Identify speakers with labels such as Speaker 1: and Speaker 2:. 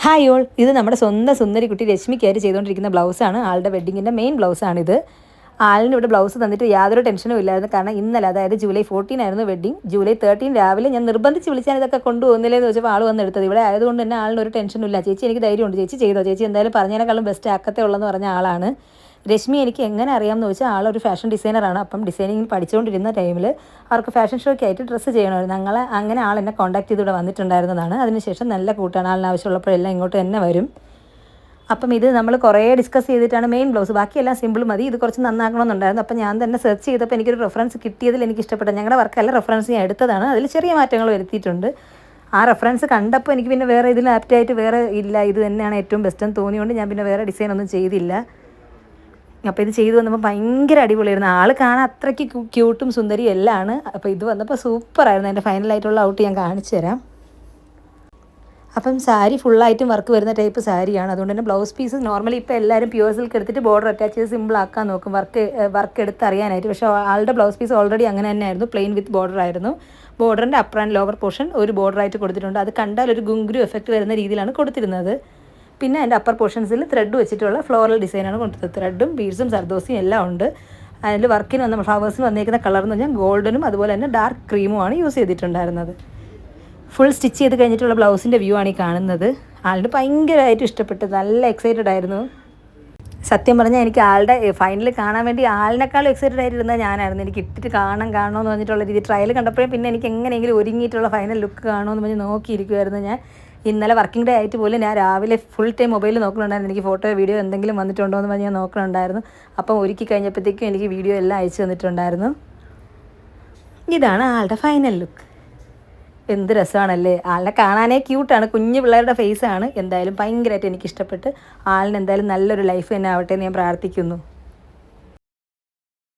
Speaker 1: Hi all, ഇത് നമ്മുടെ സ്വന്തം സുന്ദരി കുട്ടി രശ്മിക്കായിട്ട് ചെയ്തുകൊണ്ടിരിക്കുന്ന ബ്ലൗസാണ്. ആളുടെ വെഡ്ഡിങ്ങിൻ്റെ മെയിൻ ബ്ലൗസാണിത്. ആളിന് ഇവിടെ ബ്ലൗസ് തന്നിട്ട് യാതൊരു ടെൻഷനും ഇല്ലായിരുന്നു. കാരണം ഇന്നലെ, അതായത് ജൂലൈ 14 ആയിരുന്നു വെഡ്ഡിങ്. ജൂലൈ 13 രാവിലെ ഞാൻ നിർബന്ധിച്ച് വിളിച്ചാൽ ഇതൊക്കെ കൊണ്ടുപോകുന്നില്ലെന്ന് ചോദിച്ചപ്പോൾ ആൾ വന്ന് എടുത്തത്. ഇവിടെ ആയതുകൊണ്ട് തന്നെ ആളിന് ഒരു ടെൻഷനും ഇല്ല. ചേച്ചി എനിക്ക് ധൈര്യമുണ്ട്, ചേച്ചി ചെയ്തോ, ചേച്ചി എന്തായാലും പറഞ്ഞതിനേക്കാളും ബെസ്റ്റ് ആക്കത്തേ ഉള്ളതെന്ന് പറഞ്ഞ ആളാണ്. രശ്മി എനിക്ക് എങ്ങനെ അറിയാമെന്ന് ചോദിച്ചാൽ ആളൊരു ഫാഷൻ ഡിസൈനറാണ്. അപ്പം ഡിസൈനിങ് പഠിച്ചുകൊണ്ടിരുന്ന ടൈമിൽ അവർക്ക് ഫാഷൻ ഷോയ്ക്ക് ആയിട്ട് ഡ്രസ്സ് ചെയ്യണമായിരുന്നു. അങ്ങനെ ആൾ എന്നെ കോൺടാക്ട് ചെയ്ത് ഇവിടെ വന്നിട്ടുണ്ടായിരുന്നതാണ്. അതിനുശേഷം നല്ല കൂട്ടാണ്. ആളിന് ആവശ്യമുള്ളപ്പോഴെല്ലാം ഇങ്ങോട്ട് തന്നെ വരും. അപ്പം ഇത് നമ്മൾ കുറേ ഡിസ്കസ് ചെയ്തിട്ടാണ് മെയിൻ ബ്ലൗസ്, ബാക്കിയെല്ലാം സിമ്പിൾ മതി, ഇത് കുറച്ച് നന്നാക്കണമെന്നുണ്ടായിരുന്നു. അപ്പം ഞാൻ തന്നെ സെർച്ച് ചെയ്തപ്പോൾ എനിക്കൊരു റെഫറൻസ് കിട്ടിയതിൽ എനിക്ക് ഇഷ്ടപ്പെട്ട, ഞങ്ങളുടെ വർക്കല്ല റെഫറൻസ് ഞാൻ എടുത്തതാണ്, അതിൽ ചെറിയ മാറ്റങ്ങൾ വരുത്തിയിട്ടുണ്ട്. ആ റെഫറൻസ് കണ്ടപ്പോൾ എനിക്ക് പിന്നെ വേറെ ഇതിൽ ആപ്റ്റായിട്ട് വേറെ ഇല്ല, ഇത് തന്നെയാണ് ഏറ്റവും ബെസ്റ്റ് എന്ന് തോന്നിയുകൊണ്ട് ഞാൻ പിന്നെ വേറെ ഡിസൈൻ ഒന്നും ചെയ്തില്ല. അപ്പോൾ ഇത് ചെയ്തു വന്നപ്പോൾ ഭയങ്കര അടിപൊളിയായിരുന്നു. ആൾ കാണാൻ അത്രയ്ക്ക് ക്യൂട്ടും സുന്ദരിയും എല്ലാം ആണ്. അപ്പോൾ ഇത് വന്നപ്പോൾ സൂപ്പറായിരുന്നു. എൻ്റെ ഫൈനലായിട്ടുള്ള ഔട്ട് ഞാൻ കാണിച്ചു തരാം. അപ്പം സാരി ഫുള്ളായിട്ടും വർക്ക് വരുന്ന ടൈപ്പ് സാരിയാണ്. അതുകൊണ്ട് തന്നെ ബ്ലൗസ് പീസ് നോർമലി ഇപ്പോൾ എല്ലാവരും പ്യുവർ സിൽക്ക് എടുത്തിട്ട് ബോർഡർ അറ്റാച്ച് ചെയ്ത് സിമ്പിൾ ആക്കാൻ നോക്കും, വർക്ക് എടുത്ത് അറിയാനായിട്ട്. പക്ഷേ ആളുടെ ബ്ലൗസ് പീസ് ഓൾറെഡി അങ്ങനെ തന്നെ ആയിരുന്നു, പ്ലെയിൻ വിത്ത് ബോർഡർ ആയിരുന്നു. ബോർഡറിൻ്റെ അപ്പർ ആൻഡ് ലോവർ പോർഷൻ ഒരു ബോർഡറായിട്ട് കൊടുത്തിട്ടുണ്ട്. അത് കണ്ടാൽ ഒരു ഗുങ്കുരു എഫക്റ്റ് വരുന്ന രീതിയിലാണ് കൊടുത്തിരുന്നത്. പിന്നെ അതിൻ്റെ അപ്പർ പോർഷൻസിൽ ത്രെഡ് വെച്ചിട്ടുള്ള ഫ്ലോറൽ ഡിസൈനാണ് കൊടുത്തത്. ത്രെഡും ബീഡ്സും സർദോസിയും എല്ലാം ഉണ്ട്. അതിൽ വർക്കിന് വന്ന ഫ്ലവേഴ്സിന് വന്നേക്കുന്ന കളർ എന്ന് പറഞ്ഞാൽ ഗോൾഡനും അതുപോലെ തന്നെ ഡാർക്ക് ക്രീമുമാണ് യൂസ് ചെയ്തിട്ടുണ്ടായിരുന്നത്. ഫുൾ സ്റ്റിച്ച് ചെയ്ത് കഴിഞ്ഞിട്ടുള്ള ബ്ലൗസിൻ്റെ വ്യൂ ആണ് ഈ കാണുന്നത്. ആളുടെ ഭയങ്കരമായിട്ട് ഇഷ്ടപ്പെട്ടു, നല്ല എക്സൈറ്റഡ് ആയിരുന്നു. സത്യം പറഞ്ഞാൽ എനിക്ക് ആളുടെ ഫൈനൽ കാണാൻ വേണ്ടി ആളിനേക്കാളും എക്സൈറ്റഡ് ആയിട്ടിരുന്നത് ഞാനായിരുന്നു. എനിക്ക് ഇട്ടിട്ട് കാണണമെന്ന് പറഞ്ഞിട്ടുള്ള രീതി ട്രയൽ കണ്ടപ്പോഴേ പിന്നെ എനിക്ക് എങ്ങനെയെങ്കിലും ഒരുങ്ങിയിട്ടുള്ള ഫൈനൽ ലുക്ക് കാണുമെന്ന് പറഞ്ഞ് നോക്കിയിരിക്കുമായിരുന്നു ഞാൻ. ഇന്നലെ വർക്കിംഗ് ഡേ ആയിട്ട് പോലും ഞാൻ രാവിലെ ഫുൾ ടൈം മൊബൈലിൽ നോക്കുന്നുണ്ടായിരുന്നു, എനിക്ക് ഫോട്ടോ വീഡിയോ എന്തെങ്കിലും വന്നിട്ടുണ്ടോ എന്ന് പറഞ്ഞ് ഞാൻ നോക്കുന്നുണ്ടായിരുന്നു. അപ്പം ഒരുക്കി കഴിഞ്ഞപ്പോഴത്തേക്കും എനിക്ക് വീഡിയോ എല്ലാം അയച്ചു തന്നിട്ടുണ്ടായിരുന്നു. ഇതാണ് ആളുടെ ഫൈനൽ ലുക്ക്. എന്ത് രസമാണല്ലേ, ആളിനെ കാണാനേ ക്യൂട്ടാണ്, കുഞ്ഞു പിള്ളേരുടെ ഫേസാണ്. എന്തായാലും ഭയങ്കരമായിട്ട് എനിക്കിഷ്ടപ്പെട്ട്. ആളിന് എന്തായാലും നല്ലൊരു ലൈഫ് തന്നെ ആവട്ടെ എന്ന് ഞാൻ പ്രാർത്ഥിക്കുന്നു.